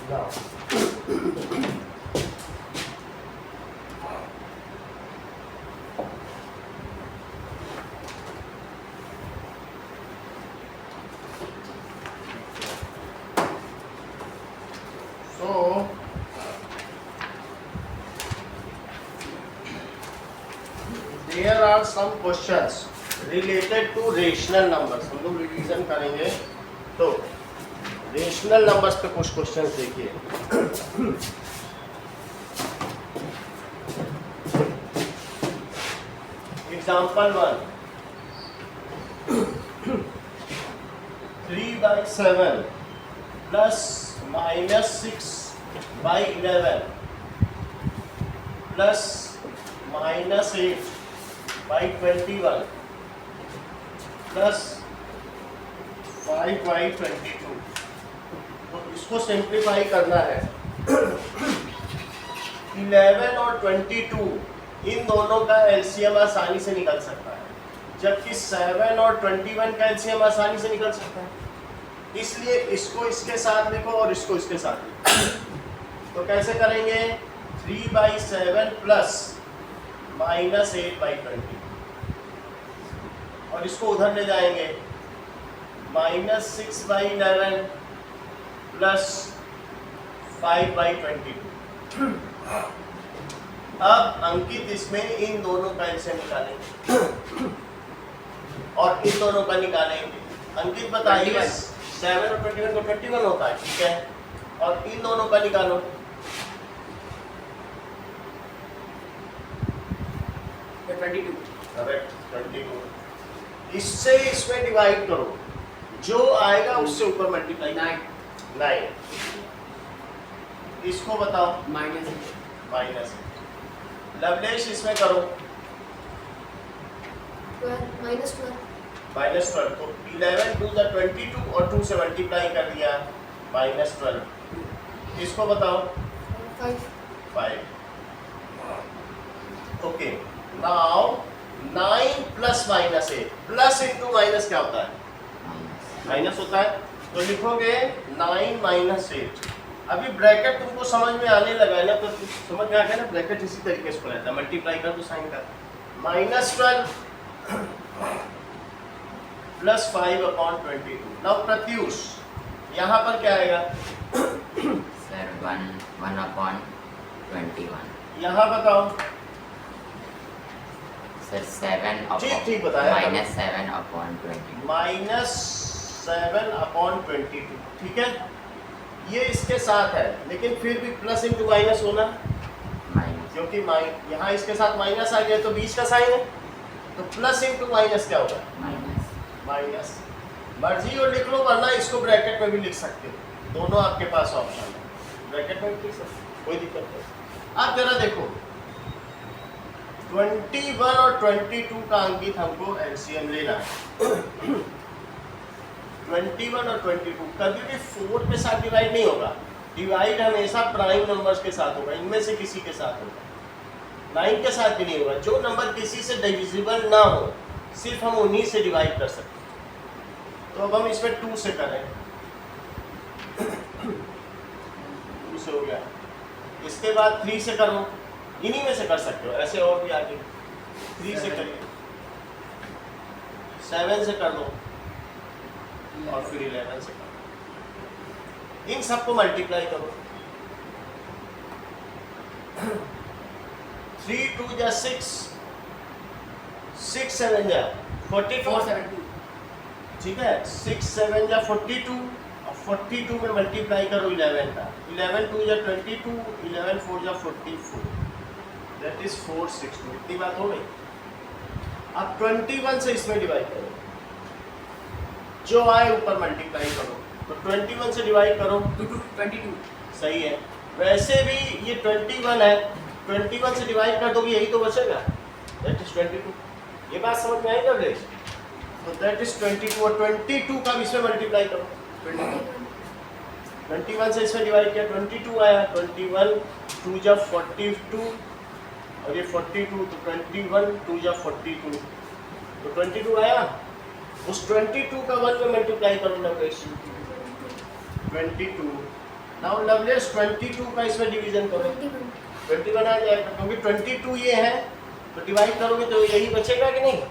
Now, so there are some questions related to rational numbers. हम लोग revision करेंगे तो रेशनल नंबर्स पे कुछ क्वेश्चंस देखिए. Example 1, 3/7 plus -6/11 plus -8/21 plus 5/22. तो इसको सिंप्लीफाई करना है. 11 और 22 इन दोनों का एलसीएम आसानी से निकल सकता है, जबकि 7 और 21 का एलसीएम आसानी से निकल सकता है. इसलिए इसको इसके साथ लिखो और इसको इसके साथ लिखो. तो कैसे करेंगे? 3/7 प्लस -8/20 और इसको उधर ले जाएंगे. -6/11 प्लस 5/22. अब अंकित इसमें इन दोनों का एलसीएम निकालेंगे और इन दोनों का निकालेंगे. अंकित बताइए, 7 और 21 को 21 होता है, ठीक है, और इन दोनों का निकालो. करेक्ट, 22. इससे इसमें डिवाइड करो, जो आएगा उससे ऊपर मल्टीप्लाई. 9. इसको बताओ. माइनस. लवलेश इसमें करो. -12. तो 11 2 = 22 और 2 से मल्टीप्लाई कर दिया, -12. इसको बताओ. 5. Okay. Now 9 plus -8. Plus into minus क्या होता है? माइनस होता है. तो लिखोगे 9 - 8. अभी ब्रैकेट तुमको समझ में आने लगा है ना, तो समझ में आ गया ना, ब्रैकेट इसी तरीके से रहता है. मल्टीप्लाई कर तो साइन कर. -12 प्लस 5/22. नाउ प्रत्युष, यहाँ पर क्या आएगा? सर 1/21. यहाँ बताओ. सर 7 ठीक बताया. -7/22. ठीक है, ये इसके साथ है, लेकिन फिर भी प्लस इंटू माइनस होना, क्योंकि यहाँ इसके साथ माइनस आ गया तो बीच का साइन है, तो प्लस इंटू माइनस क्या होगा? माइनस. मर्जी और लिख लो, वरना इसको ब्रैकेट में भी लिख सकते हो. दोनों आपके पास ऑप्शन है. ब्रैकेट में भी लिख सकते हो, कोई दिक्कत नहीं. आप जरा देखो, 21 और 22 का अंकित हमको एलसीएम लेना है. 21 और 22 कभी भी 4 के साथ डिवाइड नहीं होगा. डिवाइड हमेशा प्राइम नंबर्स के साथ होगा, इनमें से किसी के साथ होगा. 9 के साथ भी नहीं होगा. जो नंबर किसी से डिविजिबल ना हो, सिर्फ हम उन्हीं से डिवाइड कर सकते हैं. तो अब हम इसमें 2 से करें. 2 से हो गया. इसके बाद 3 से करो. इन्हीं में से कर सकते हो, ऐसे और भी आगे. 3 से करिए. 7 से कर दो और फिर 11 से करो. इन सबको मल्टीप्लाई करो. 3 2 = 6, 6 7 = 44. ठीक है, 6 7 = 42 और 42 में मल्टीप्लाई करो 11 का. 11 2 = 22, 11 4 = 44. That is 460. इतनी बात हो गई. अब 21 से इसमें डिवाइड करो, जो आए ऊपर मल्टीप्लाई करो. तो 21 से डिवाइड करो 22. सही है. वैसे भी ये 21 है, 21 से डिवाइड कर दोगे यही तो बचेगा. That is 22. ये बात समझ में आई ना ब्रेश? तो दैट इज 22 और 22 का भी इसमें मल्टीप्लाई करो. 21 से इसमें डिवाइड किया, 22 आया. 21 2 = 42 और ये 42, तो 21 2 = 42, तो 22 आया. उस 22 का 1 में मल्टीप्लाई करो ना. 22 नाउ लवलेस 22 का इसमें डिवीजन करो, 21 आ जाएगा क्योंकि 22 ये है तो डिवाइड करोगे तो यही बचेगा कि नहीं।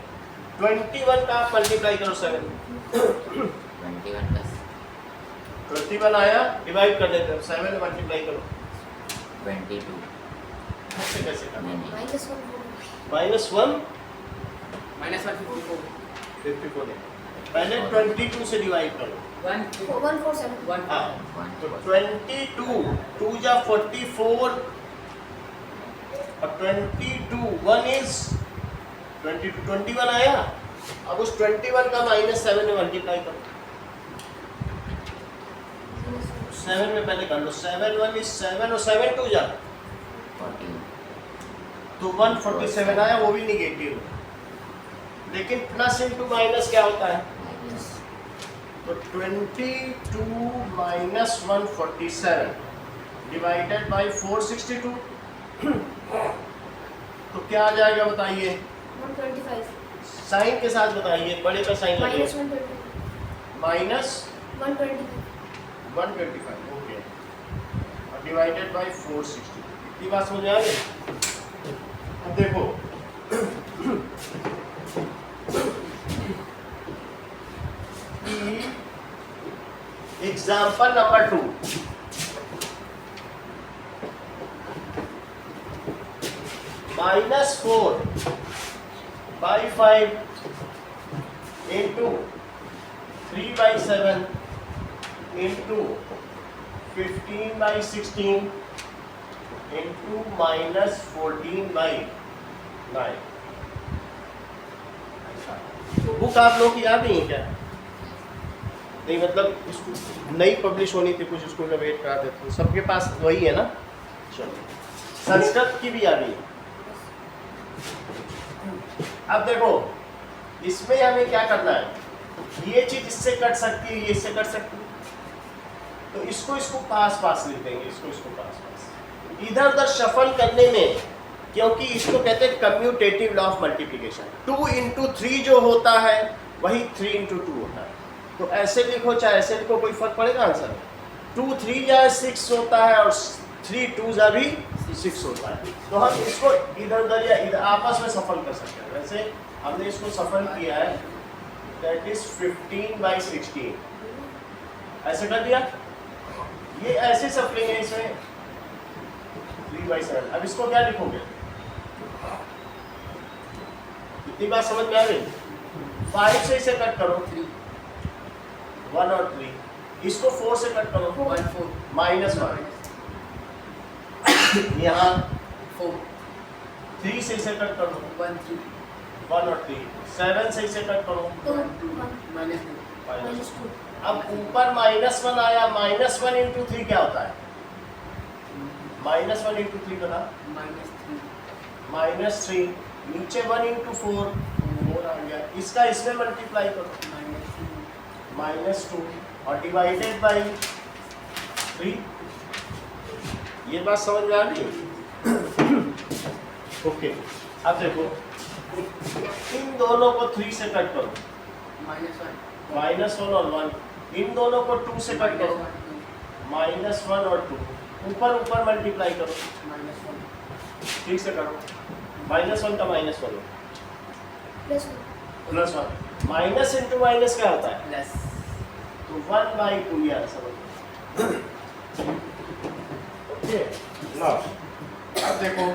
21 का आप मल्टीप्लाई करो 7, 21 आया डिवाइड कर देते हो 7 मल्टीप्लाई करो 22 ऐसे कैसे करना नहीं माइनस 1 माइनस 54 पहले 22 से डिवाइड करो 147 हाँ तो 22 2 जा 44 और 22 1 इज 21 आया। अब उस 21 का -7 में मल्टीप्लाई करो 7 में पहले कर लो 7 1 इज 7 और 7 2 जा 14 तो 147 आया, वो भी निगेटिव लेकिन प्लस इंटू माइनस क्या होता है तो 22 माइनस 147 डिवाइडेड बाई 462 तो क्या आ जाएगा बताइए 125 साइन के साथ बताइए, बड़े का साइन माइनस लगेगा 125 माइनस 125 125 ओके और डिवाइडेड बाई 460 इतनी बात समझ आ गई। अब देखो example number 2 -4 by 5 into 3 by 7 into 15 by 16 into -14 by 9। Book आप लोग की याद नहीं है क्या? नहीं मतलब इसको नई पब्लिश होनी थी, कुछ स्कूल में वेट कराते थे, सबके पास वही है ना। चलो संस्कृत की भी आ गई। अब देखो इसमें हमें क्या करना है, ये चीज इससे कट सकती है, ये इससे कट सकती है, तो इसको पास पास लिख देंगे, इसको पास पास। इधर उधर शफल करने में, क्योंकि इसको कहते हैं commutative law of multiplication, 2 into 3 जो होता है वही 3 into 2 होता है। तो ऐसे लिखो चाहे ऐसे लिखो, कोई फर्क पड़ेगा आंसर में। 2 3 जा 6 होता है और 3 2 जा भी 6 होता है। तो हम इसको इधर उधर या इधर आपस में सफल कर सकते हैं। वैसे हमने इसको सफल किया है, दैट इज 15 by 16 ऐसे कर दिया। ये ऐसे सफलेंगे इसमें 3 by 7। अब इसको क्या लिखोगे, इतनी बात समझ में आ गई। 5 से इसे कट करो 1 और 3, इसको 4 से कट करो -1 यहाँ 3 से इसे कट करो 1 और 3, 7 से इसे कट करो 2 -2। अब ऊपर -1 आया, -1 into 3 क्या होता है, -1 into 3 बता -3, नीचे 1 into 4 4 आ गया, इसका इसमें मल्टीप्लाई करो -2 और डिवाइडेड बाई 3। ये बात समझ में आ गई। ओके अब देखो इन दोनों को 3 से कट करो -1 और 1, इन दोनों को 2 से कट करो -1 और 2, ऊपर ऊपर मल्टीप्लाई करो 3 से करो, -1 का -1 हो +1, माइनस इंटू माइनस क्या होता है तो 1/2 यार समझ। ओके नाउ अब देखो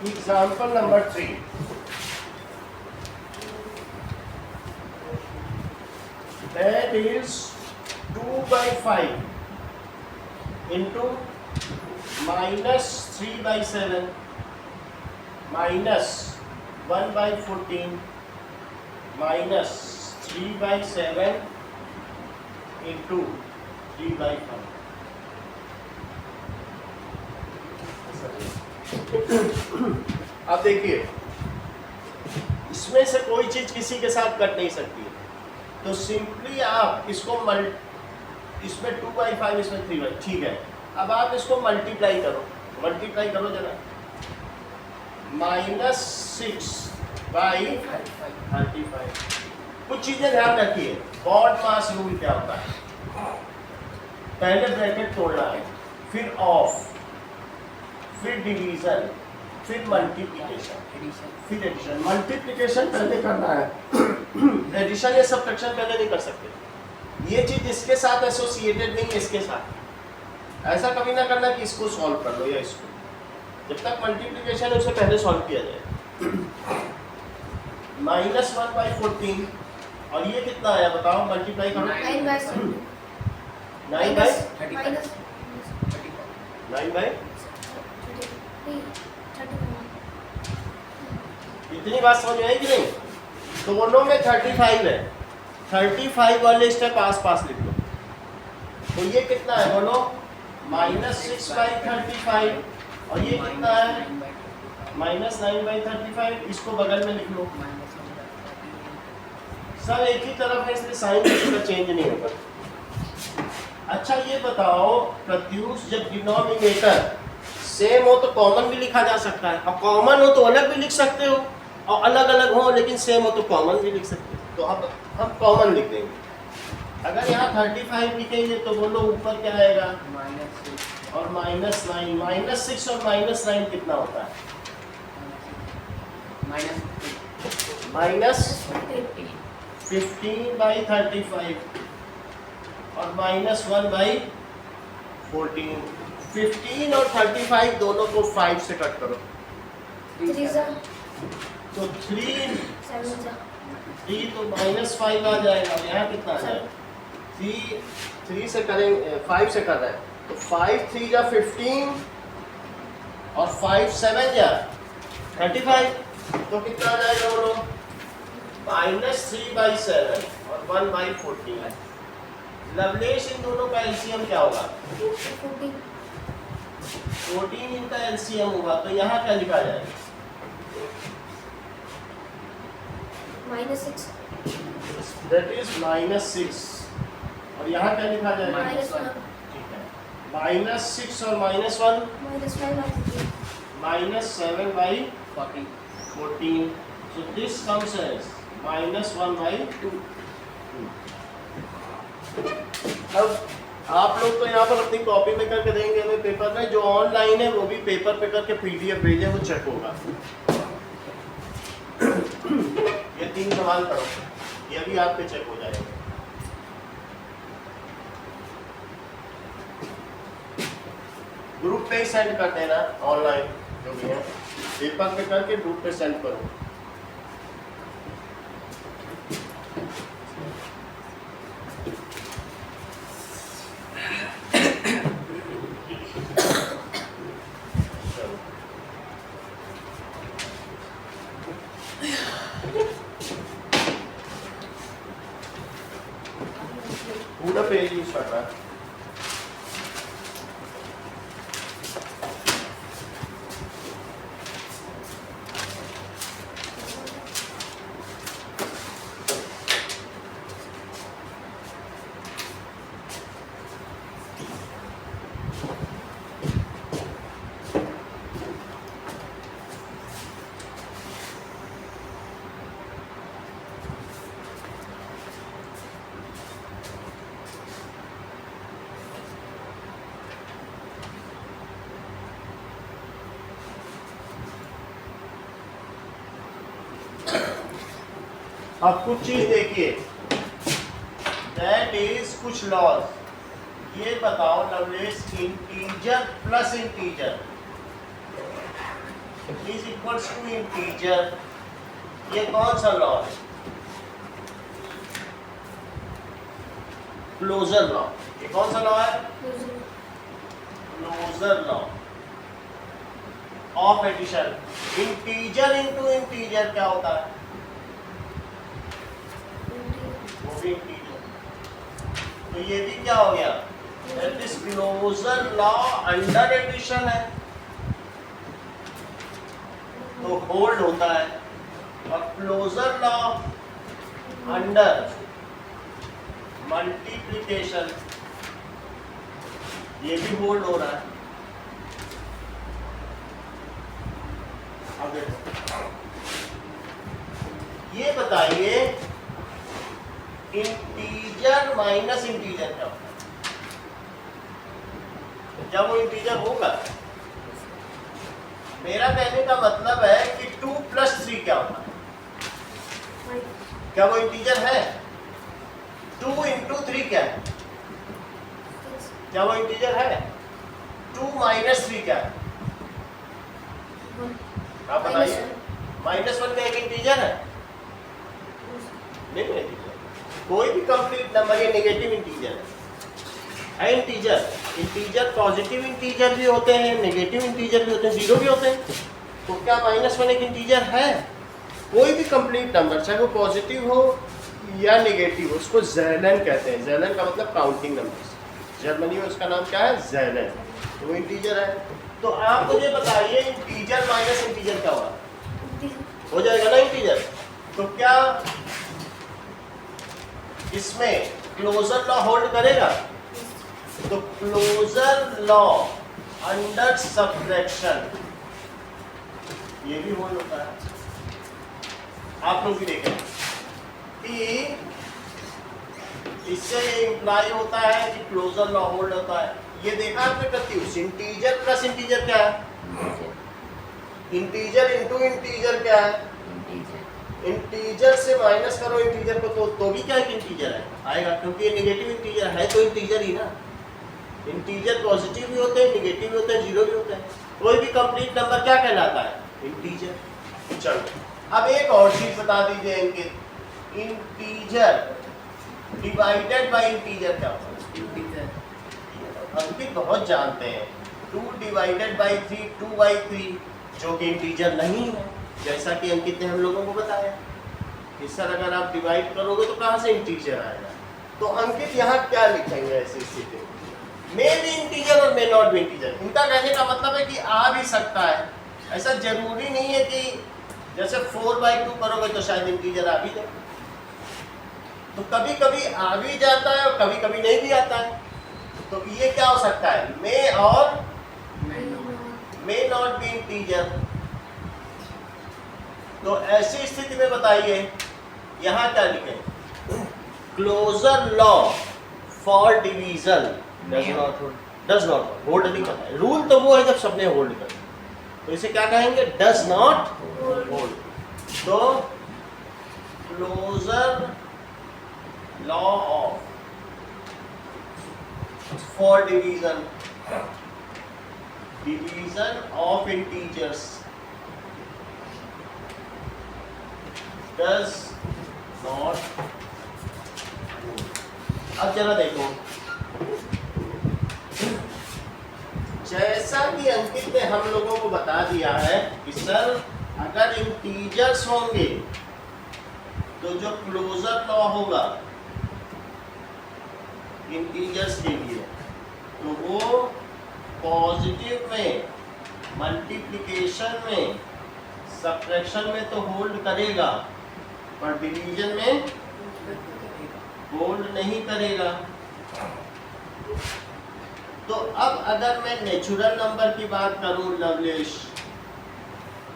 example number 3, that is 2/5 into -3/7 minus 1/14 minus 3/7 into 3/5। अब देखिए इसमें से कोई चीज किसी के साथ कट नहीं सकती है, तो सिंपली आप इसको इसमें 2/5 इसमें 3/5 ठीक है। अब आप इसको मल्टीप्लाई करो जरा, -6/35 कुछ चीजें ध्यान रखिए। बॉड मास रूल क्या होता है? पहले ब्रैकेट तोड़ना है, फिर ऑफ, फिर डिवीजन, फिर मल्टीप्लिकेशन, फिर एडिशन। मल्टीप्लिकेशन पहले करना है, एडिशन या सब्ट्रैक्शन पहले नहीं कर सकते। ये चीज इसके साथ एसोसिएटेड नहीं है, इसके साथ। ऐसा कभी ना करना कि इसको सॉल्व कर लो या इसको, जब तक मल्टीप्लिकेशन है उसे पहले सॉल्व किया जाए। -1/14 और ये कितना आया बताओ, मल्टीप्लाई करो। 9 by 7. 9 by Minus 9 by 31. इतनी बात समझ में आई कि नहीं? दोनों में 35 है, 35 वाले स्टेप आस पास लिख लो। तो ये कितना है बोलो? -6/35 और ये कितना है? -9/35। इसको बगल में लिख लो। सब एक ही तरफ है, इसलिए साइन का चेंज नहीं होगा। अच्छा ये बताओ, प्रत्यूष जब डिनोमिनेटर सेम हो तो कॉमन भी लिखा जा सकता है, और कॉमन हो तो अलग भी लिख सकते हो, और अलग अलग हो लेकिन सेम हो तो कॉमन भी लिख सकते हो। तो अब हम कॉमन लिख देंगे। अगर यहाँ 35 लिखेंगे तो बोलो ऊपर क्या आएगा? और -9। -6 और -9 कितना होता है? -15/35 और -1/14। 15 और 35 दोनों को 5 से कट करो 3 तो 3 7 तो -5 आ जाएगा। यहाँ कितना आ जाएगा? 3 से करेंगे, 5 से कर रहे हैं तो 5 3 या 15 और 5 7 या 35। तो कितना आ जाएगा बोलो? -3/7 और 1/14। लवलेश इन दोनों का एलसीएम क्या होगा? 14 इनका एलसीएम होगा। तो यहाँ क्या लिखा जाएगा? -6 दैट इज -6 और यहाँ क्या लिखा जाएगा? -1 ठीक है, -6 और -1 -7/14। So this comes as -1/2। अब आप लोग तो यहाँ पर अपनी कॉपी में करके देंगे हमें पेपर में, जो ऑनलाइन है वो भी पेपर पे करके PDF भेजे, वो चेक होगा। ये 3 सवाल करो, ये भी आप पे चेक हो जाएगा। ग्रुप पे ही सेंड कर देना, ऑनलाइन जो भी है पेपर पे करके ग्रुप पे सेंड करो। पूरा पेज यूज करना है। अब कुछ चीज देखिए, दैट इज कुछ लॉज। ये बताओ लवलेस, integer plus integer is equals to integer, ये कौन सा लॉ है? Closure law. ये कौन सा लॉ है? Closure law of addition. Integer into integer क्या होता है? वो भी इंटीजर। तो ये भी क्या हो गया? That is closure law under addition है, तो होल्ड होता है। और क्लोजर लॉ अंडर मल्टीप्लिकेशन, ये भी होल्ड हो रहा है। अब देखो, ये बताइए इंटीजर माइनस इंटीजर क्या होता है? क्या वो इंटीजर होगा? मेरा कहने का मतलब है कि 2 + 3 क्या होता है? क्या वो इंटीजर है? 2 × 3 क्या है? क्या वो इंटीजर है? 2 - 3 क्या है? आप बताइए। -1 का एक इंटीजर है? नहीं है इंटीजर। कोई भी कंप्लीट नंबर ये नेगेटिव इंटीजर है इंटीजर। इंटीजर पॉजिटिव इंटीजर भी होते हैं, नेगेटिव इंटीजर भी होते हैं, जीरो भी होते हैं। तो क्या -1 एक इंटीजर है? कोई भी कंप्लीट नंबर चाहे वो पॉजिटिव हो या नेगेटिव हो, उसको ज़ेलन कहते हैं। ज़ेलन का मतलब काउंटिंग नंबर। जर्मनी में उसका नाम क्या है? ज़ेलन। तो वो इंटीजर है। तो आप मुझे बताइए इंटीजर माइनस इंटीजर क्या होगा? हो जाएगा ना इंटीजर। तो क्या इसमें क्लोजर लॉ होल्ड करेगा? तो क्लोजर लॉ अंडर सबट्रैक्शन ये भी होल्ड होता है। आप लोग भी देखें कि इससे ये इंप्लाई होता है कि क्लोजर लॉ होल्ड होता है। ये देखा आपने प्रत्युष, इंटीजर प्लस इंटीजर क्या है? इंटीजर इंटू इंटीजर क्या है? इंटीजर से माइनस करो इंटीजर को तो भी क्या एक इंटीजर है आएगा, क्योंकि ये नेगेटिव इंटीजर है तो इंटीजर ही ना। इंटीजर पॉजिटिव भी होते हैं, नेगेटिव भी होते हैं, जीरो भी होते हैं। कोई भी कंप्लीट नंबर क्या कहलाता है? इंटीजर। चलो अब एक और चीज बता दीजिए अंकित, इंटीजर डिवाइडेड बाय इंटीजर क्या होता है? अंकित बहुत जानते हैं 2 / 3 2/3 जो कि इंटीजर नहीं है, जैसा कि अंकित ने हम लोगों को बताया कि सर अगर आप डिवाइड करोगे तो कहाँ से इंटीजर आएगा। तो अंकित यहाँ क्या लिखेंगे ऐसी स्थिति में? मे बी इंटीजर और मे नॉट बी इंटीजर। इनका कहने का मतलब है कि आ भी सकता है, ऐसा जरूरी नहीं है कि जैसे 4/2 करोगे तो शायद इंटीजर आ भी जाए। तो कभी कभी आ भी जाता है और कभी कभी नहीं भी आता है। तो ये क्या हो सकता है? मे और मे नॉट बी इंटीजर। तो ऐसी स्थिति में बताइए यहां क्या लिखें? Closure law for division does not hold नहीं करता है। रूल तो वो है जब सबने होल्ड कर, तो इसे क्या कहेंगे? Does not hold. तो closure law of for division of integers does not. अब जरा देखो, जैसा कि अंकित ने हम लोगों को बता दिया है कि सर अगर इंटीजर्स होंगे तो जो क्लोजर लॉ होगा इंटीजर्स के लिए तो वो पॉजिटिव में, मल्टीप्लिकेशन में, सबट्रैक्शन में तो होल्ड करेगा पर डिवीजन में होल्ड नहीं करेगा। तो अब अगर मैं नेचुरल नंबर की बात करूं लवलेश,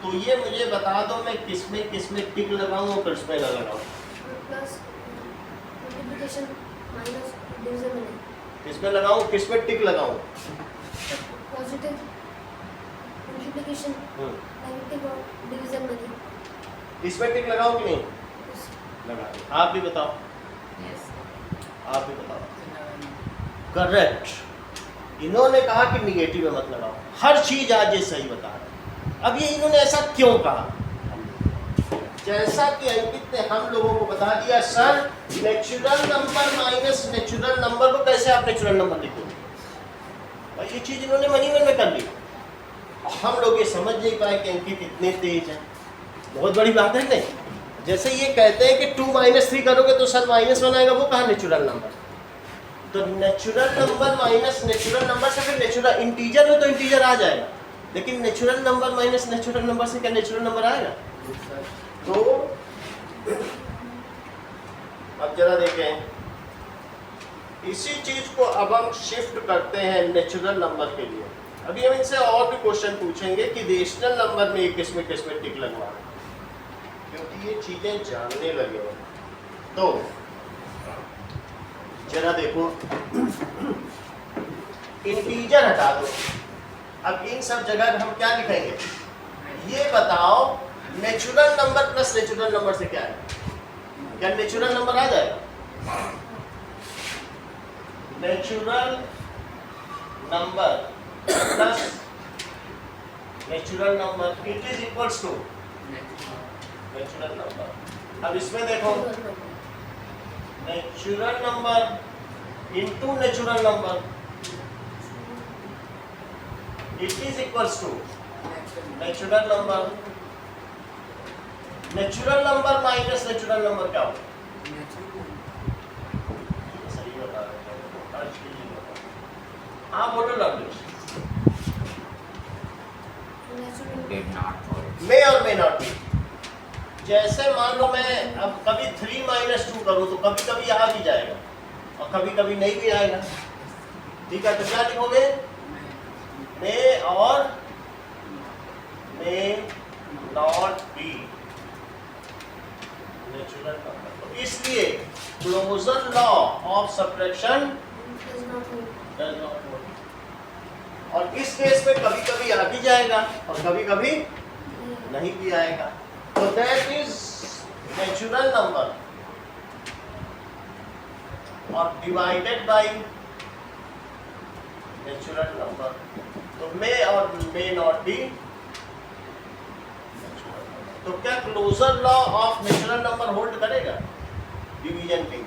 तो ये मुझे बता दो मैं किसमें टिक लगाऊं और किसमें ना लगाऊं? प्लस मल्टीप्लिकेशन माइनस डिवीजन में। किसमें लगाऊं, किसमें टिक लगाऊं? पॉजिटिव मल्टीप्लिकेशन नेगेटिव और डिवीजन में। इसमें टिक लगाऊं कि नहीं? लगा दो। आप भी बताओ, आप भी बताओ। करेक्ट। इन्होंने कहा कि निगेटिव में मत लगाओ। हर चीज आज ये सही बता रहे हैं। अब ये इन्होंने ऐसा क्यों कहा? जैसा कि अंकित ने हम लोगों को बता दिया, sir natural number minus natural number को कैसे आप नेचुरल नंबर लिखोगे? और ये चीज इन्होंने मनी मन में कर ली। हम लोग ये समझ नहीं पाए कि अंकित इतने तेज हैं। बहुत बड़ी बात है नहीं? जैसे ये कहते हैं कि 2 - 3 करोगे तो सर -1 आएगा, वो कहा नेचुरल नंबर। तो natural number minus natural number से फिर नेचुरल इंटीजर में तो इंटीजर आ जाएगा, लेकिन natural number minus natural number से क्या नेचुरल नंबर आएगा? तो अब जरा देखें, इसी चीज को अब हम शिफ्ट करते हैं नेचुरल नंबर के लिए। अभी हम इनसे और भी क्वेश्चन पूछेंगे कि रेशनल नंबर में किसमें टिक लगवाना, क्योंकि ये चीजें जानने लगे हैं। तो जरा देखो, इंटीजर हटा दो। अब इन सब जगह हम क्या लिखेंगे, ये बताओ natural number plus natural number से क्या है? क्या नेचुरल नंबर आ जाएगा? Natural number plus natural number it is equals to natural number. अब इसमें देखो, natural number into natural number it is equals to natural number. Natural number minus natural number क्या होगा? सही बता रहे हो। हाँ बोलो Lovely. Did not fall. May और मे नॉट बी। जैसे मान लो मैं अब कभी 3 माइनस 2 करूँ तो कभी कभी आ भी जाएगा और कभी कभी नहीं भी आएगा। ठीक है, तो क्या लिखोगे? मे और may not be natural number. तो इसलिए closure law of subtraction does not hold. और इस केस में कभी कभी आ भी जाएगा और कभी कभी नहीं भी आएगा। तो दैट इज नेचुरल नंबर और डिवाइडेड बाय नेचुरल नंबर। तो मे और मे नॉट बी। तो क्या closure law of natural number hold करेगा डिवीजन के?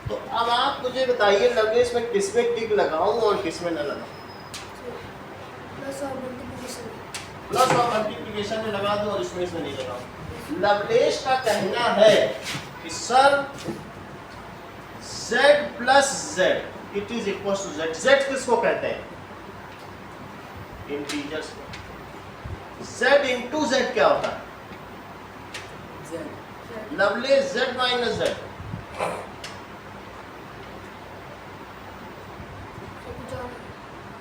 तो अब आप मुझे बताइए लगे इसमें किसमें टिक लगाऊं और किसमें न लगाऊं? प्लस और मल्टीप्लिकेशन। प्लस और मल्टीप्लिकेशन में लगा दूं और इसमें नहीं लगाऊं। लवलेश का कहना है कि sir z plus z it is equal to z। z किसको कहते हैं? इंटीजर्स को। z इंटू z क्या होता है? लवलेश z माइनस z।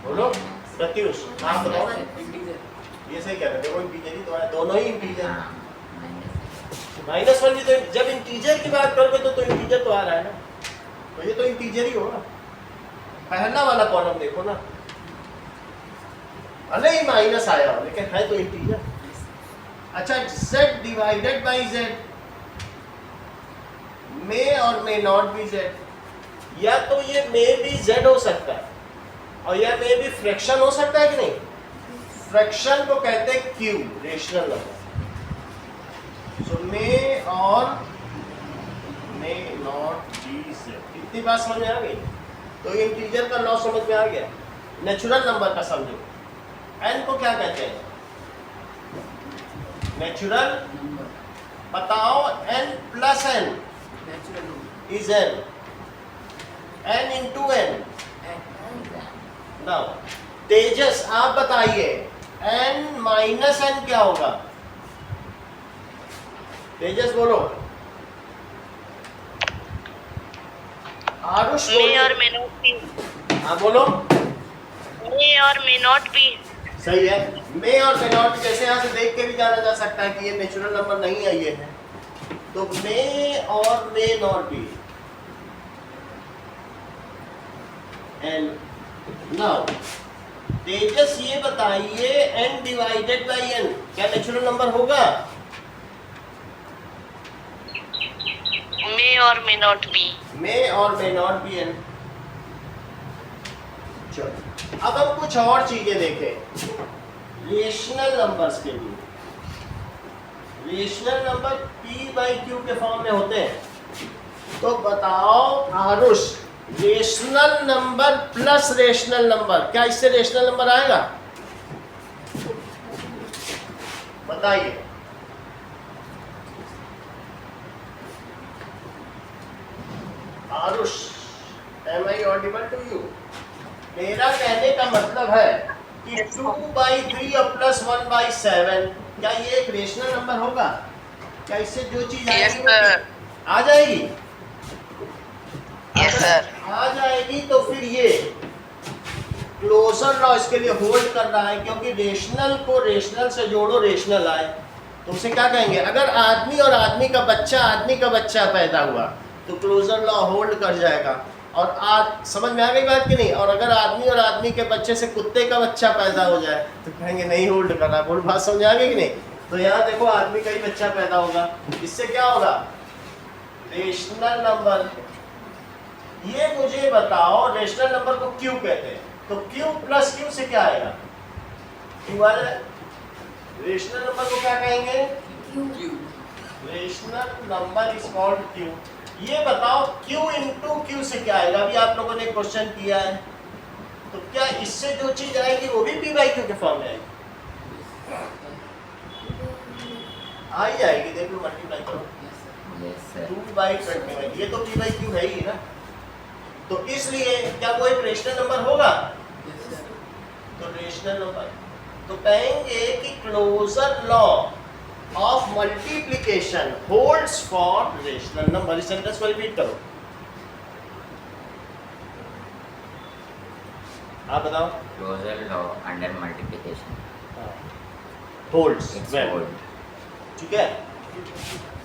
बोलो प्रत्युष, आप बताओ। ये सही कह रहे हो, इंटीजर ही तो है, दोनों ही इंटीजर। हाँ, minus. -1 भी तो जब इंटीजर की बात करोगे तो इंटीजर तो आ रहा है ना, तो ये तो इंटीजर ही होगा। पहला वाला कॉलम देखो ना, भले ही माइनस आया हो लेकिन है तो इंटीजर। अच्छा, z डिवाइडेड बाय z, मे और मे नॉट बी z। या तो ये मे भी z हो सकता है और या मे भी फ्रैक्शन हो सकता है कि नहीं? फ्रैक्शन को कहते हैं क्यूब, रेशनल नंबर। सो मे और मे नॉट बी z। इतनी बात समझ में आ गई? तो इंटीजर का लॉ समझ में आ गया। नेचुरल नंबर का समझो, n को क्या कहते हैं? नेचुरल। बताओ n plus n is n, n into n। Now Tejas आप बताइए n माइनस n क्या होगा? तेजस बोलो। आरुष मे और मे नॉट बी। हाँ बोलो। मे और मे नॉट बी। सही है, मे और मे नॉट। जैसे यहाँ से देख के भी जाना जा सकता है कि ये नेचुरल नंबर नहीं है, ये है। तो मे और may not be n. Now Tejas ये बताइए n डिवाइडेड बाय n क्या नेचुरल नंबर होगा? मे और मे नॉट बी। मे और मे नॉट बी n। चलो अब हम कुछ और चीजें देखें रेशनल नंबर्स के लिए। Rational number p by q के फॉर्म में होते हैं। तो बताओ Aarush, rational number plus rational number, क्या इससे रेशनल नंबर आएगा? बताइए। Aarush, am I audible to you? मेरा कहने का मतलब है कि 2/3 और +1/7 क्या ये एक रेशनल नंबर होगा? क्या इससे जो चीज Yes, आएगी sir. आ जाएगी? Yes, sir. आ जाएगी तो फिर ये क्लोजर लॉ इसके लिए होल्ड कर रहा है, क्योंकि रेशनल को रेशनल से जोड़ो रेशनल आए। तो उसे क्या कहेंगे? अगर आदमी और आदमी का बच्चा पैदा हुआ तो क्लोजर लॉ होल्ड कर जाएगा। और आज समझ में आ गई बात कि नहीं? और अगर आदमी और आदमी के बच्चे से कुत्ते का बच्चा पैदा हो जाए तो कहेंगे नहीं होल्ड कर रहा। बोल बात समझ आ गई कि नहीं? तो यहाँ देखो आदमी का ही बच्चा पैदा होगा, इससे क्या होगा? Rational number. ये मुझे बताओ रेशनल नंबर को क्यू कहते हैं, तो क्यू प्लस क्यू से क्या आएगा? क्यू आ जाए। रेशनल नंबर को क्या कहेंगे? Q. Rational number is called Q. ये बताओ Q इंटू क्यू से क्या आएगा? अभी आप लोगों ने क्वेश्चन किया है, तो क्या इससे जो चीज आएगी वो भी P बाई क्यू के फॉर्म में आएगी? आ ही जाएगी। देख लो, मल्टीप्लाई करो, Yes, sir. 2 बाई 21, ये तो P बाई क्यू है ही ना। तो इसलिए क्या वो एक रेशनल नंबर होगा? Yes, sir. तो रेशनल नंबर तो कहेंगे कि closure law of multiplication holds for rational number. इस सेंटेंस को रिपीट करो, आप बताओ। Closure law under multiplication. Holds It's well, hold. ठीक है,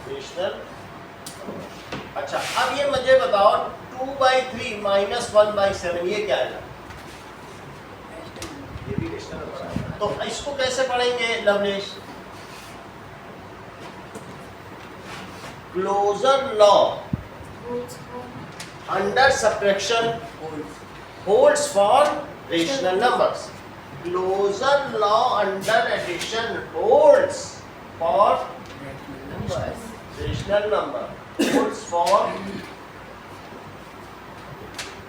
रेशनल। अच्छा, अब ये मुझे बताओ 2/3 माइनस 1/7 ये क्या है? ये भी रेशनल नंबर है। तो इसको कैसे पढ़ेंगे Lovlesh? Closure law under subtraction Holds. holds for rational numbers. Closure law under addition holds for Numbers. rational number. Holds for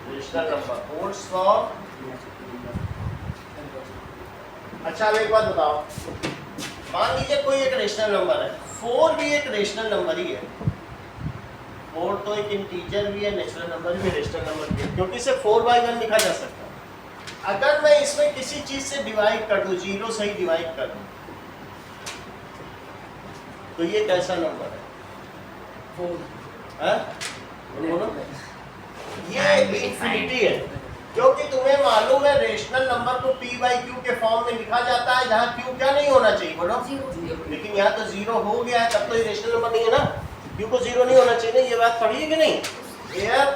rational number. Holds for। अच्छा, अब एक बात बताओ, मान लीजिए कोई एक रेशनल नंबर है, 4 भी एक रेशनल नंबर ही है। 4 तो एक इंटीजर भी है, नेचुरल नंबर भी, रेशनल नंबर भी है, क्योंकि इसे 4/1 लिखा जा सकता है। अगर मैं इसमें किसी चीज से डिवाइड कर दूं, 0 से ही डिवाइड कर दूं, तो ये कैसा नंबर है? 4. हैं? बोलो। ये इंफिनिटी है, क्योंकि तुम्हें मालूम है रेशनल नंबर को P बाई क्यू के फॉर्म में लिखा जाता है, जहाँ Q क्या नहीं होना चाहिए? बोलो। लेकिन यहाँ तो 0 हो गया है, तब तो ये रेशनल नंबर नहीं है ना। Q को 0 नहीं होना चाहिए ना, ये बात पढ़ी है कि नहीं? Here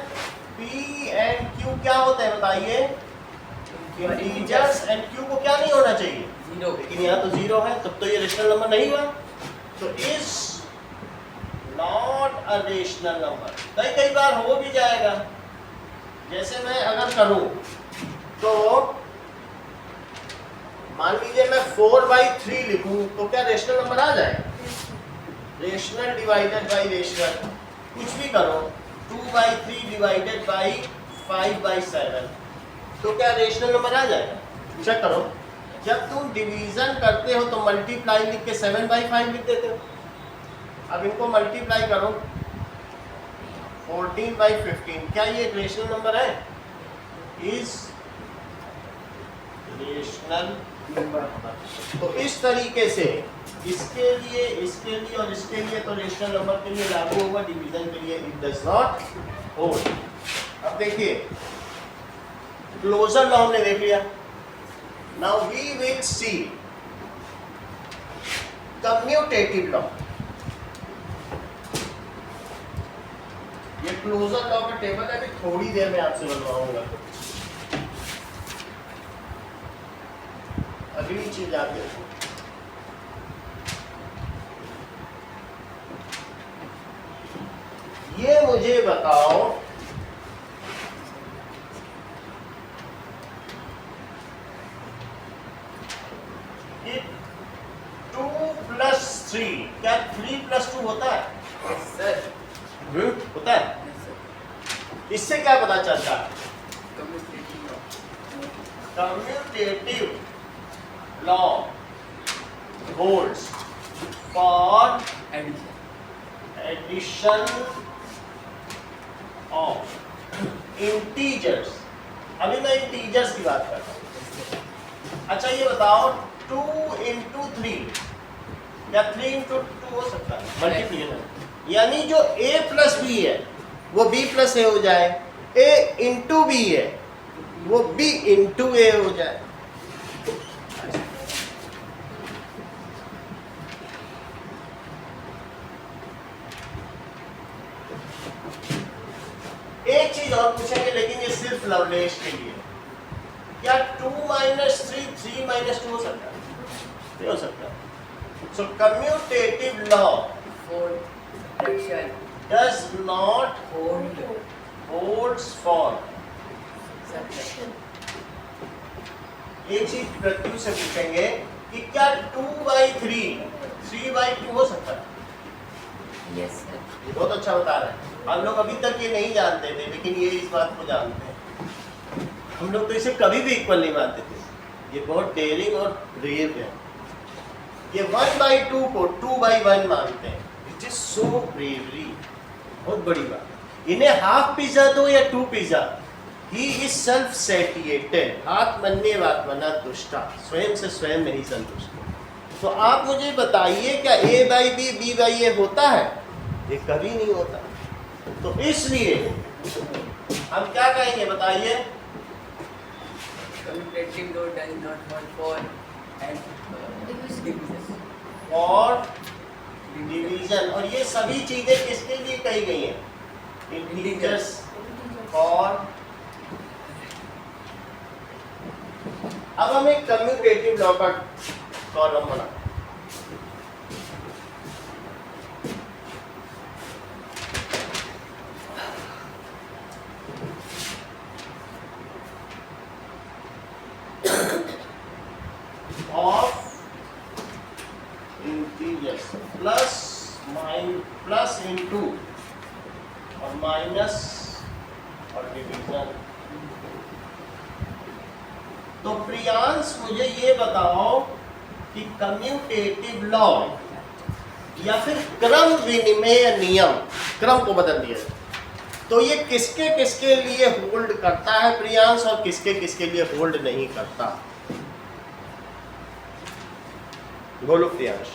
P एंड Q क्या होता है बताइए? इंटीजर्स, एंड Q को क्या नहीं होना चाहिए? 0. लेकिन यहाँ तो 0 है, तब तो ये रेशनल नंबर नहीं हुआ। तो is not a rational number. कई बार हो भी जाएगा, जैसे मैं अगर करूं तो मान लीजिए मैं 4/3 लिखूं, तो क्या रेशनल नंबर आ जाए? रेशनल डिवाइडेड बाई रेशनल, कुछ भी करो, 2/3 डिवाइडेड बाई 5/7, तो क्या रेशनल नंबर आ जाएगा? चेक करो। जब तुम डिवीजन करते हो तो मल्टीप्लाई लिख के 7/5 लिख देते हो। अब इनको मल्टीप्लाई करो, 14/15, क्या ये एक रेशनल नंबर है? Is rational number. तो इस तरीके से इसके लिए और इसके लिए तो रेशनल नंबर के लिए लागू होगा, डिवीजन के लिए इट डज नॉट होल्ड। अब देखिए, क्लोजर लॉ हमने देख लिया। Now we will see commutative law. ये क्लोजर लॉ का टेबल है, अभी थोड़ी देर में आपसे बनवाऊंगा। अगली चीज आप देखो, ये मुझे बताओ कि 2 + 3 क्या 3 + 2 होता है? Yes, sir. होता है। Yes, sir. इससे क्या पता चलता है? Commutative law. Commutative law holds for Addition. Addition of integers. अभी मैं इंटीजर्स की बात कर रहा हूँ। अच्छा, ये बताओ 2 × 3 या 3 × 2 हो सकता है मल्टीप्लिकेशन, यानी जो a + b है वो b + a हो जाए, a × b है वो b × a हो जाए। एक चीज और पूछेंगे, लेकिन ये सिर्फ लवलेश के लिए। क्या 2 माइनस 3 3 माइनस 2 हो सकता है? नहीं हो सकता। So commutative law Fold. Subtraction. Does not Hold. Holds for. Subtraction. एक चीज प्रत्यु से पूछेंगे कि क्या 2/3 3/2 हो सकता है? Yes, sir. ये बहुत अच्छा बता रहे हैं। हम लोग अभी तक ये नहीं जानते थे, लेकिन ये इस बात को जानते हैं। हम लोग तो इसे कभी भी इक्वल नहीं मानते थे। ये बहुत डेयरिंग और ब्रेव है। ये 1/2 को 2/1 मानते हैं, विच इज सो ब्रेवरी। बहुत बड़ी बात। इन्हें हाफ पिज्जा दो या 2 pizza, he is self satiated. आत्मन्येवात्मना तुष्टा, स्वयं से स्वयं नहीं संतुष्ट। तो आप मुझे बताइए, क्या a/b b/a होता है? ये कभी नहीं होता। तो इसलिए हम क्या कहेंगे, बताइए? Commutative law does not hold for and division. और डिवीजन, और ये सभी चीजें किसके लिए कही गई हैं? इंटीजर्स और। अब हम एक कम्यूटेटिव लॉ का कॉलम बना। ऑफ इंटीजर्स प्लस इनटू और माइनस और डिवीजन। तो प्रियांश मुझे ये बताओ कि कम्यूटेटिव लॉ या फिर क्रम विनिमय नियम, क्रम को बदल दिया, तो ये किसके किसके लिए होल्ड करता है प्रियांश, और किसके किसके लिए होल्ड नहीं करता? बोलो प्रियांश।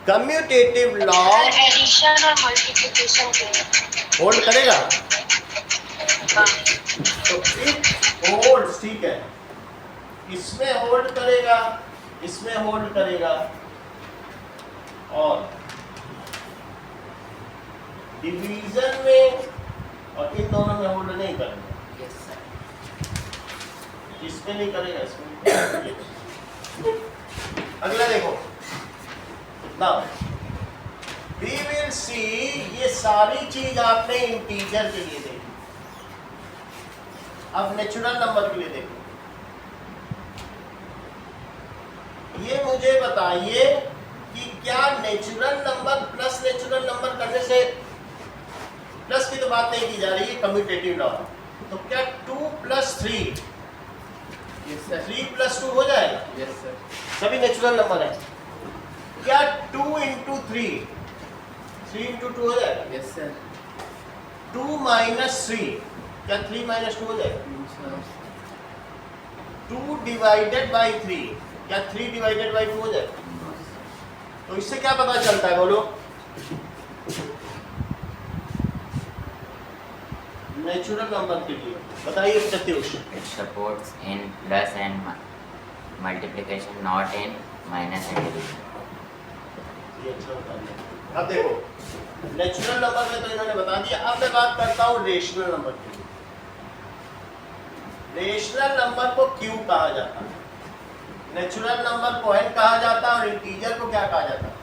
कम्यूटेटिव लॉ एडिशन और मल्टीप्लिकेशन के लिए होल्ड करेगा। हाँ। तो इट होल्ड्स, ठीक है, इसमें होल्ड करेगा, इसमें होल्ड करेगा, और डिवीजन में और इन दोनों में होल्ड नहीं करेगा। Yes, sir. इसमें नहीं करेगा, इसमें। अगला देखो ना, वी विल सी, ये सारी चीज आपने इंटीजर के लिए देखी। अब नेचुरल नंबर के लिए देखो। ये मुझे बताइए कि क्या natural number plus natural number करने से, प्लस की तो बात नहीं की जा रही है, कम्यूटेटिव लॉ, तो क्या 2 + 3 Yes, sir. 3 + 2 हो जाएगा? Yes, sir. सभी नेचुरल नंबर है। क्या 2 × 3 3 × 2 हो जाएगा? Yes, sir. 2 - 3 क्या 3 - 2 हो जाएगा? Yes, sir. 2 ÷ 3 क्या 3 ÷ 2 हो जाएगा? तो इससे क्या पता चलता है, बोलो? नेचुरल नंबर के लिए बताइए Pratyush. It supports in plus and multiplication, not in minus and division. ये अच्छा बता दिया। अब देखो, नेचुरल नंबर में तो इन्होंने बता दिया। अब मैं बात करता हूँ रेशनल नंबर की। रेशनल नंबर को क्यू कहा जाता है, नेचुरल नंबर को एन कहा जाता है, और इंटीजर को क्या कहा जाता है?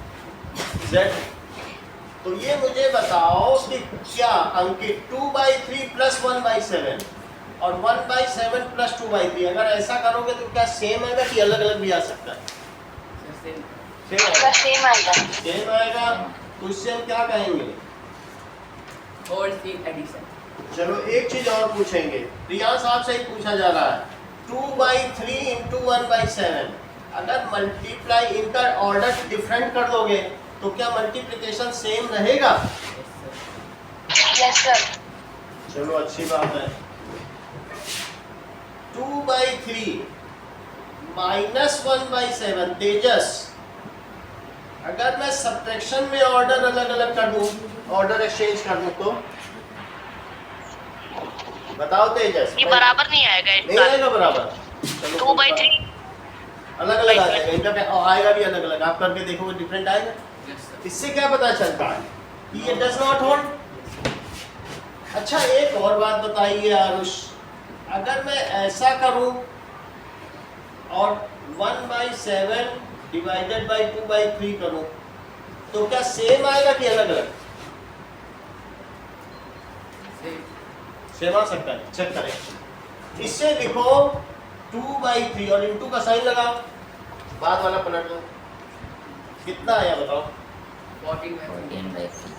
जेड। तो ये मुझे बताओ कि क्या अंकित 2/3 + 1/7 और 1/7 + 2/3, अगर ऐसा करोगे तो क्या सेम आएगा कि अलग अलग भी आ सकता है? Sir, same. सेम इसका आएगा। सेम आएगा। सेम आएगा, तो इससे हम क्या कहेंगे? Holds in addition. चलो एक चीज और पूछेंगे, प्रियांश आपसे ही पूछा जा रहा है। 2/3 × 1/7, अगर मल्टीप्लाई इनका ऑर्डर डिफरेंट कर दोगे तो क्या मल्टीप्लिकेशन सेम रहेगा? Yes, sir. Yes sir. चलो अच्छी बात है। 2/3 - 1/7, तेजस, अगर मैं सब्ट्रैक्शन में ऑर्डर अलग अलग कर दूं, ऑर्डर एक्सचेंज कर दूं, तो बताओ तेजस। ये बराबर नहीं आएगा नहीं इसका। आएगा बराबर। चलो 2/3 अलग अलग आ जाएगा, इनका क्या आएगा भी अलग अलग, आप करके देखोगे डिफरेंट आएगा। Yes, sir. इससे क्या पता चलता है कि ये डज नॉट होल्ड? अच्छा एक और बात बताइए आरुष, अगर मैं ऐसा करूं और 1/7 डिवाइडेड बाई 2/3 करूं तो क्या सेम आएगा कि अलग अलग? सेम आ सकता है, चेक करें। इससे लिखो 2/3 और इनटू का साइन लगाओ, बाद वाला पलट दो, कितना आया बताओ?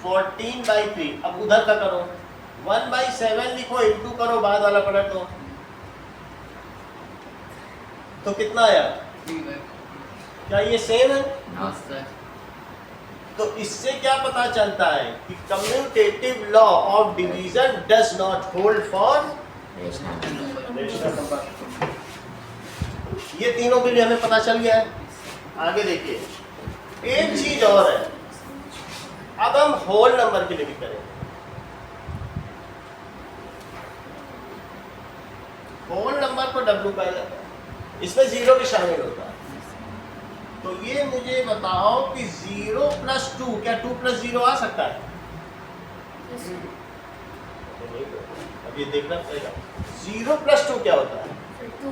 14/3। अब उधर का करो, 1/7 लिखो, इनटू करो, बाद वाला पलट दो, तो कितना आया? क्या ये सेम है? No. तो इससे क्या पता चलता है कि commutative law of division does not hold for Rational. Rational number. ये तीनों के लिए हमें पता चल गया है। आगे देखिए, एक चीज और है, अब हम होल नंबर के लिए भी करेंगे। होल नंबर को W कहा जाता है, इसमें जीरो भी शामिल होता है। तो ये मुझे बताओ कि 0 + 2, क्या 2 + 0 आ सकता है? अब ये देखना पड़ेगा, 0 + 2 क्या होता है? टू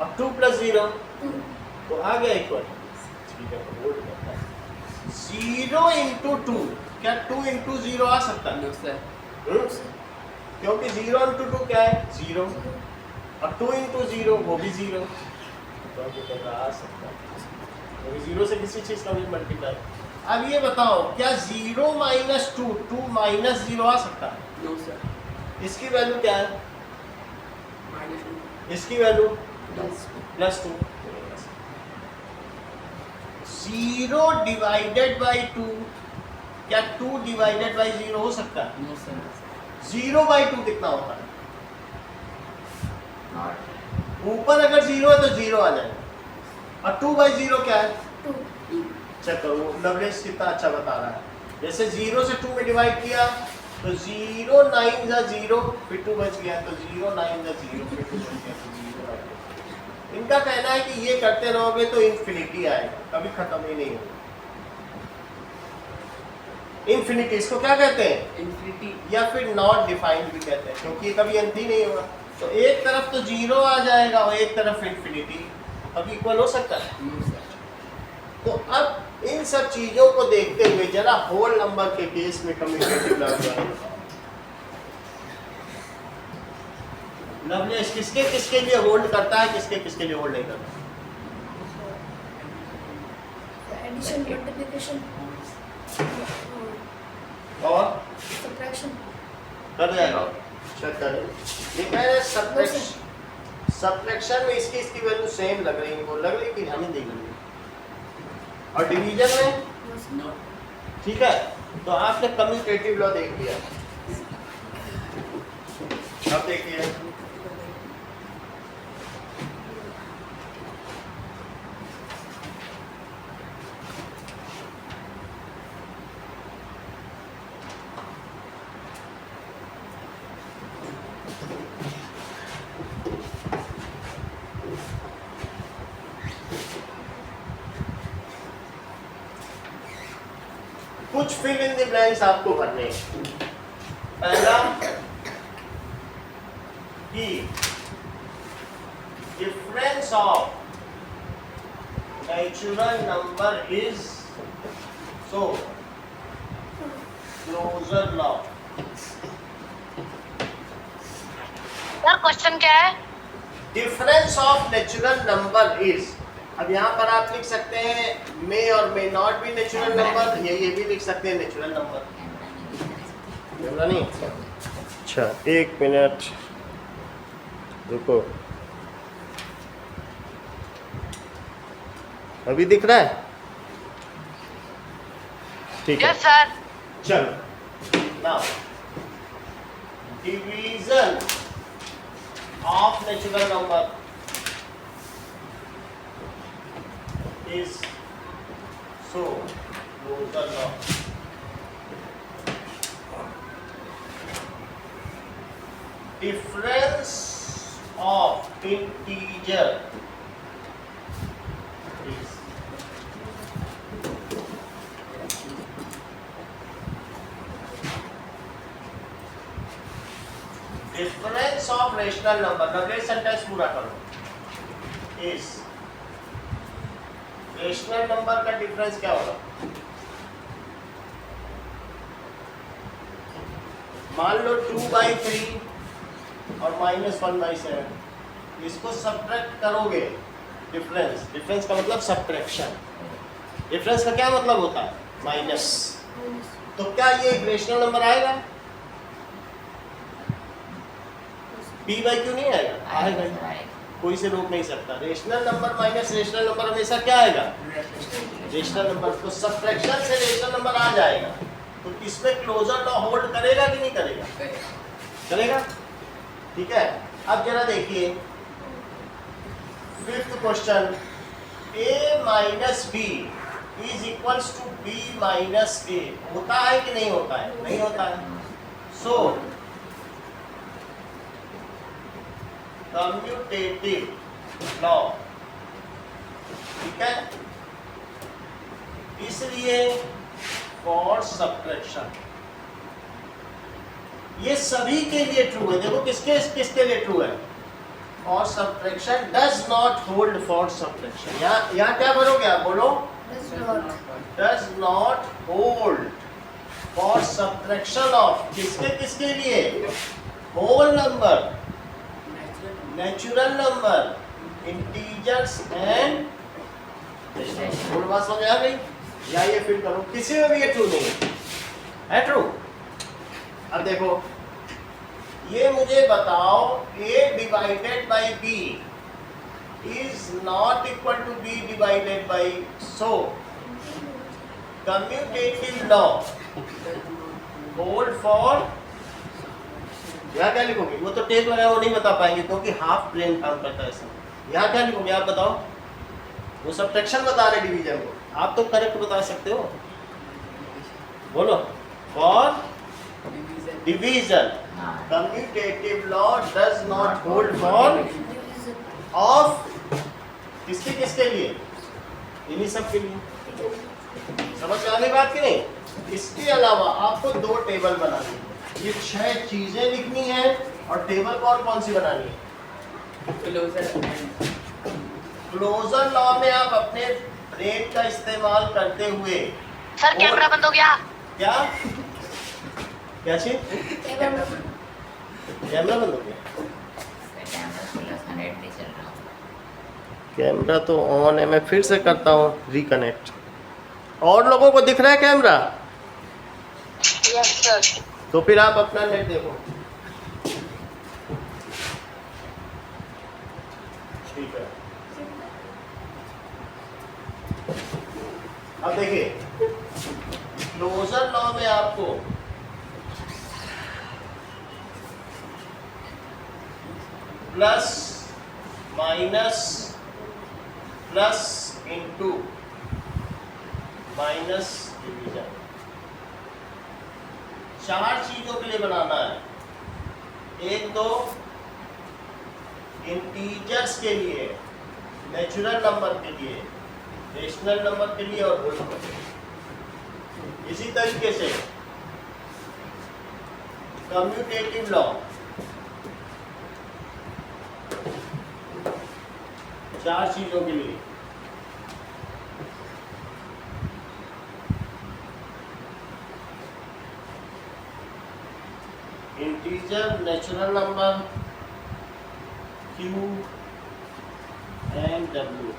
अब 2 + 0 टू तो आ गया इक्वल। 0 × 2, क्या 2 × 0 आ सकता है? क्योंकि 0 × 2 क्या है? 0, और 2 × 0 वो भी 0, तो आ सकता है, क्योंकि 0 से किसी चीज का भी मल्टीप्लाई। अब ये बताओ, क्या 0 - 2 2 - 0 आ सकता है? इसकी वैल्यू क्या है? इसकी वैल्यू +2। 0 डिवाइडेड बाई 2, क्या 2 डिवाइडेड बाई 0 हो सकता है? 0/2 कितना होता है? Not. ऊपर अगर 0 है तो 0 आ जाएगा, और 2/0 क्या है? टू चेक करो, लवलेस कितना अच्छा बता रहा है। जैसे 0 से 2 में डिवाइड किया तो 0 9 जा 0, फिर 2 बच गया, तो 0 9 जा 0, फिर 2 बच गया, तो 0 आ गया। इनका कहना है कि ये करते रहोगे तो इन्फिनिटी आएगा, कभी खत्म ही नहीं होगा। इन्फिनिटी इसको क्या कहते हैं? या फिर नॉट डिफाइंड भी कहते हैं, क्योंकि ये कभी अंत ही नहीं होगा। तो एक तरफ तो 0 आ जाएगा और एक तरफ इन्फिनिटी, कभी इक्वल हो सकता है? तो अब इन सब चीजों को देखते हुए जरा होल नंबर के केस में कम्यूटेटिव लॉ लवलेस किसके किसके लिए होल्ड करता है, किसके किसके लिए होल्ड नहीं करता? एडिशन, मल्टीप्लिकेशन और सब्ट्रैक्शन। कर जाएगा, चेक करें। ये कह रहे सब्ट्रैक्शन में इसकी इसकी वैल्यू सेम लग रही है, वो लग रही कि हमें देख रही है, और डिवीजन में ठीक है। तो आपने कम्यूटेटिव लॉ देख लिया। अब देखिए, कुछ फिल इन द ब्लैंक्स आपको भरने हैं। पहला कि difference of natural number is so closure law. Sir question क्या है? Difference of natural number is, अब यहाँ पर आप लिख सकते हैं मे और मे नॉट भी नेचुरल नंबर, ये भी लिख सकते हैं नेचुरल नंबर। नहीं, अच्छा एक मिनट रुको, अभी दिख रहा है? ठीक है, यस सर। चलो now division of natural number is so closer law. Difference of integer is difference of rational number, अगले सेंटेंस पूरा करो। इज रेशनल नंबर का डिफरेंस क्या होगा? मान लो 2/3 और -1/7, इसको सब्ट्रैक्ट करोगे। डिफरेंस का मतलब सब्ट्रैक्शन। डिफरेंस का क्या मतलब होता है? माइनस। तो क्या ये एक रेशनल नंबर आएगा? p/q नहीं आएगा? आएगा, कोई से रोक नहीं सकता। Rational number minus rational number हमेशा क्या आएगा? Rational number. तो सब्ट्रैक्शन से रेशनल नंबर आ जाएगा। तो इसमें क्लोजर लॉ होल्ड करेगा कि नहीं करेगा? करेगा। ठीक है, अब जरा देखिए 5th question, a minus b is equals to b minus a होता है कि नहीं होता है? नहीं होता है। सो कम्यूटेटिव लॉ, ठीक है, इसलिए फॉर सब्ट्रैक्शन ये सभी के लिए ट्रू है। देखो किसके किसके लिए ट्रू है? For subtraction does not hold for subtraction. यहाँ क्या भरोगे आप? बोलो, does not hold for subtraction of किसके किसके लिए? Whole number, natural number, integers and whole. बात समझ आ गई? या ये फिल करो, किसी में भी ये ट्रू नहीं है ट्रू। अब देखो ये मुझे बताओ a divided by b is not equal to b divided by, so commutative law hold for, यहाँ क्या लिखोगे? वो तो टेक लगाया, वो नहीं बता पाएंगे क्योंकि हाफ ब्रेन काम करता है इसमें। यहाँ क्या लिखोगे आप बताओ? वो सब्ट्रैक्शन बता रहे डिवीजन को, आप तो करेक्ट बता सकते हो। बोलो, for division commutative law does not hold for of किसके किसके लिए? इन्हीं सब के लिए। समझ में आ गई बात कि नहीं? इसके अलावा आपको 2 टेबल बनानी है। ये 6 चीजें लिखनी है और टेबल कौन सी बनानी है? क्लोजर लॉ में आप अपने ब्रेन का इस्तेमाल करते हुए। सर कैमरा बंद हो गया। क्या क्या चीज? कैमरा बंद हो गया? कैमरा तो ऑन है, मैं फिर से करता हूँ रिकनेक्ट। और लोगों को दिख रहा है कैमरा? Yes sir. तो फिर आप अपना नेट देखो। ठीक है, अब देखिए क्लोजर लॉ में आपको plus minus plus into minus division 4 चीजों के लिए बनाना है। एक तो इंटीजर्स के लिए, नेचुरल नंबर के लिए, रेशनल नंबर के लिए और होल नंबर के लिए। इसी तरीके से कम्यूटेटिव लॉ 4 चीजों के लिए। Integer, natural number, Q and W।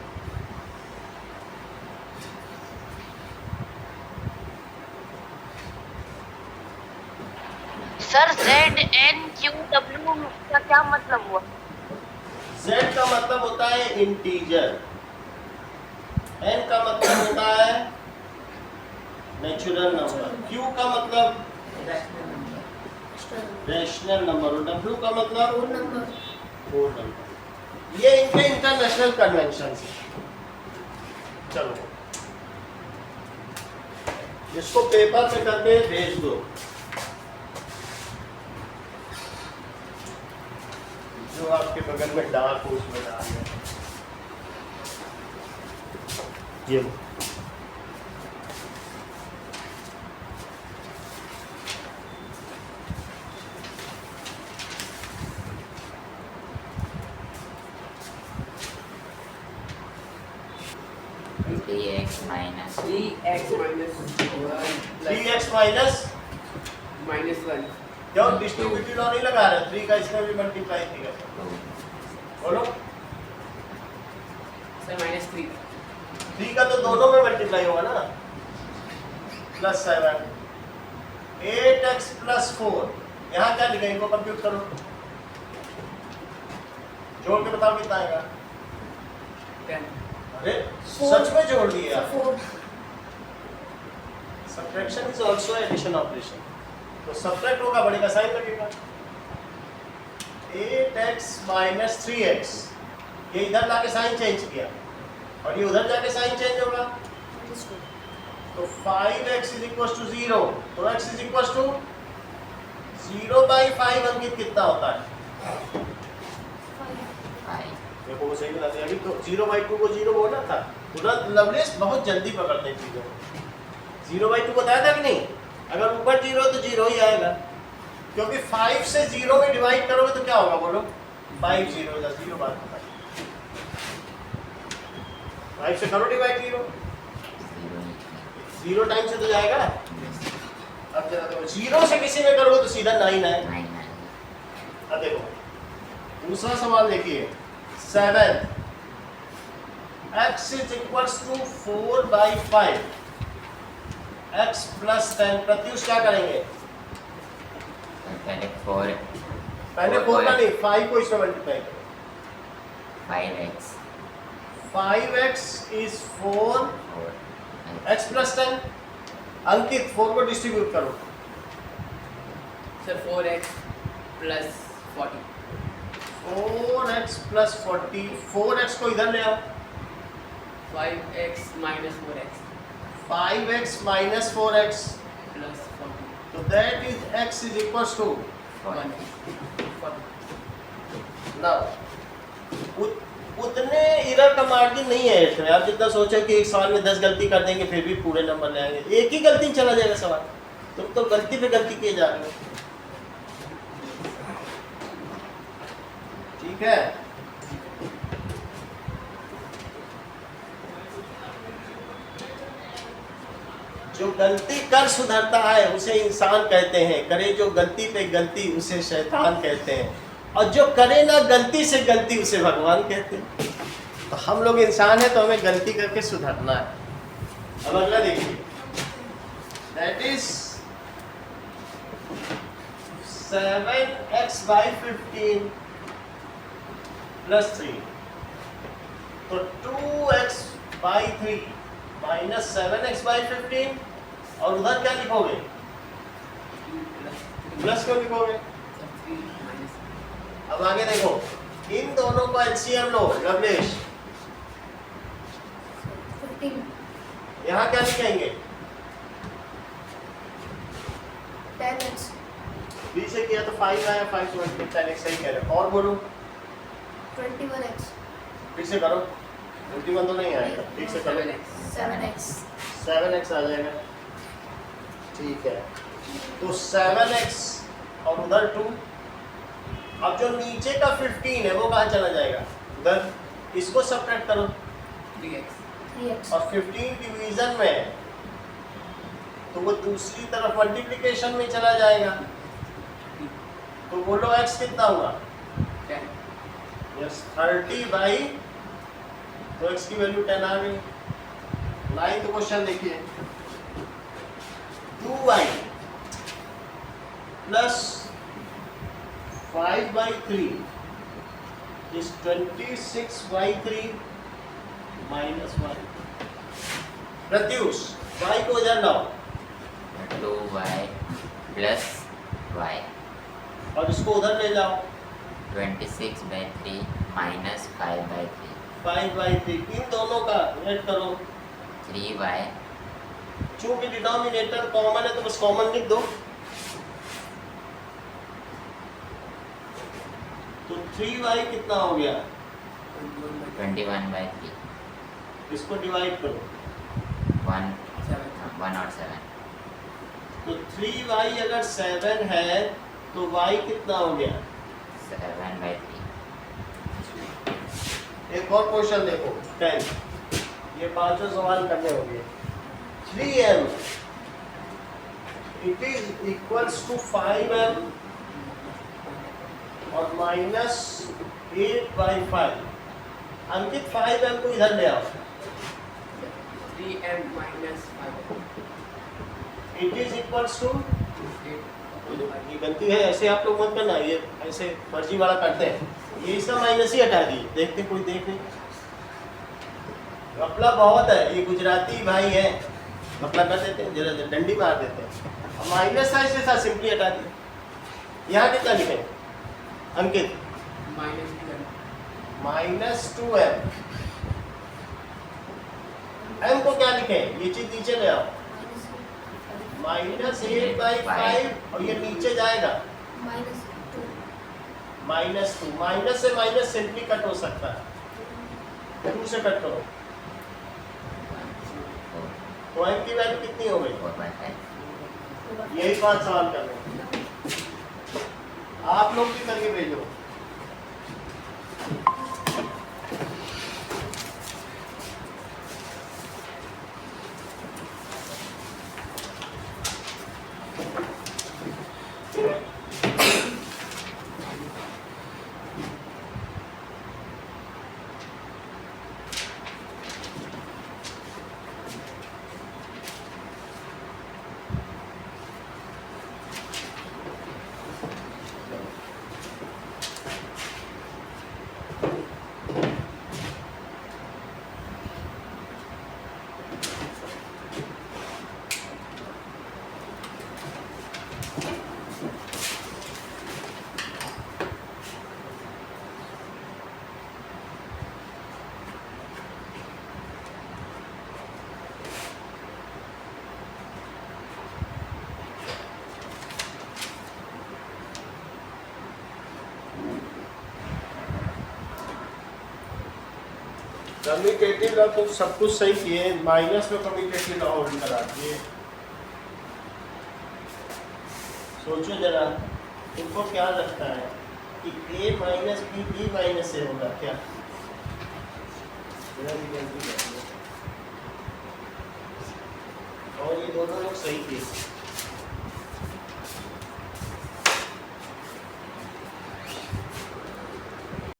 Sir ZNQW का क्या मतलब हुआ? Z का मतलब होता है इंटीजर, N का मतलब होता है नेचुरल नंबर, Q का मतलब रैशनल नंबर और W का मतलब होल नंबर। ये इनके इंटरनेशनल कन्वेंशन है। चलो इसको पेपर पे करके भेज दो। जो आपके बगल में डार्क हो उसमें डाल दें। ये लो। 3x minus 3x minus 1 plus 3x minus minus 1. क्यों डिस्ट्रीब्यूटिव लॉ नहीं लगा रहे 3 का इसमें भी मल्टीप्लाई किया 2. बोलो Sir, minus 3. 3 का तो दोनों में मल्टीप्लाई होगा ना प्लस 7 8x प्लस 4 यहाँ क्या लिखा इनको कंप्यूट करो जोड़ के बताओ कितना आएगा 10. अरे Four. सच में जोड़ दिया 4 subtraction is also addition operation तो सब्ट्रैक्ट होगा बढ़ेगा साइन लगेगा 8x माइनस 3x ये इधर लाके साइन चेंज किया और ये उधर जाके साइन चेंज होगा तो 5x इज इक्वल टू 0 तो x इज इक्वल टू 0/5 अंकित कितना होता है 5. देखो वो सही बता दिया अभी तो 0/2 को 0 बोलना था तुरंत लवलेस बहुत जल्दी पकड़ते हैं चीजों को 0/2 बताया था कि नहीं अगर ऊपर 0 तो 0 ही आएगा क्योंकि 5 से 0 में डिवाइड करोगे तो क्या होगा बोलो 5 0 का 0 बात होता है 5 से करो डिवाइड 0 0 टाइम से तो जाएगा अब जरा देखो 0 से किसी में करोगे तो सीधा 9 आएगा 9. अब देखो दूसरा सवाल देखिए 7 x is equals to 4/5 x plus 10 Pratyush क्या करेंगे पहले 4. पहले 4 का नहीं 5 को इसमें मल्टीप्लाई करो 5x 5x is 4 4. x plus 10 अंकित 4 को डिस्ट्रीब्यूट करो Sir, 4x plus 40. 4x plus 40 4x को इधर ले आओ 5x minus 4x 5x minus 4x plus 40. तो that is x is equals to 1. 40. now उतने इरर का मार्जिन नहीं है इसमें आप जितना सोचो कि एक सवाल में 10 गलती कर देंगे फिर भी पूरे नंबर ले आएंगे एक ही गलती चला जाएगा सवाल तुम तो गलती पे गलती किए जा रहे हो ठीक है जो गलती कर सुधरता है उसे इंसान कहते हैं करे जो गलती पे गलती उसे शैतान कहते हैं और जो करे ना गलती से गलती उसे भगवान कहते हैं तो हम लोग इंसान है तो हमें गलती करके सुधरना है अब अगला देखिए दैट इज 7x/15 प्लस 3 तो 2x/3 माइनस 7x/15 और उधर क्या लिखोगे 2 plus 3. प्लस क्यों लिखोगे Sir, 3 minus. अब आगे देखो इन दोनों का एलसीएम लो लवलेश 15 यहाँ क्या लिखेंगे 10x 20 से किया तो 5 आया 5 से 10x सही कह रहे हो और बोलो 21x फिर से करो 21 तो नहीं आएगा ठीक से करो 7x. 7x 7x आ जाएगा ठीक है तो 7x और उधर 2 अब जो नीचे का 15 है वो कहाँ चला जाएगा उधर इसको सब्ट्रैक्ट करो 3x. 3x और 15 डिवीजन में है तो वो दूसरी तरफ मल्टीप्लिकेशन में चला जाएगा तो बोलो x कितना हुआ 10. यस 30 तो x की वैल्यू 10 आ गई 9th क्वेश्चन देखिए 2y plus 5/3 is 26/3 minus 1 Pratyush y को इधर लाओ 2y plus y. और इसको उधर ले जाओ 26/3 minus 5/3. 5/3 इन दोनों का ऐड करो 3y चूंकि डिनोमिनेटर कॉमन है तो बस कॉमन लिख दो तो 3y कितना हो गया 21/3. इसको डिवाइड करो 1 और 7. तो 3y अगर 7 है तो y कितना हो गया 7/3. एक और क्वेश्चन देखो 10 ये पांचों सवाल करने होंगे। 3m it is equals to 5m और -8/5। अंकित 5m को इधर ले आओ। 3m minus 5. It is equals to, 8. ये गलती है, ऐसे आप लोग मत करना, ये ऐसे फर्जी वाला करते हैं। ये इसका माइनस ही हटा दिए, देखते कोई देख नहीं, घपला बहुत है, ये गुजराती भाई है, घपला कर देते हैं, जरा डंडी मार देते हैं। माइनस था इसके साथ सिंपली हटा दिए। यहाँ कितना लिखे अंकित? Minus 2m. -2m। m को क्या लिखे, ये चीज नीचे ले आओ, -8/5 और ये नीचे जाएगा -2 -2। माइनस से माइनस सिंपली कट हो सकता है, 2 से कट करो तो m की वैल्यू कितनी हो गई? 4/5. यही 5 सवाल करने हैं। आप लोग भी करके भेजो। कम्यूटेटिव लॉ तो सब कुछ सही किए, माइनस में कम्यूटेटिव लॉ होल्ड करा दिए। सोचो जरा, तुमको क्या लगता है कि a minus B B minus से होगा क्या? जरा भी जल्दी करिए। और ये दोनों लोग सही किए।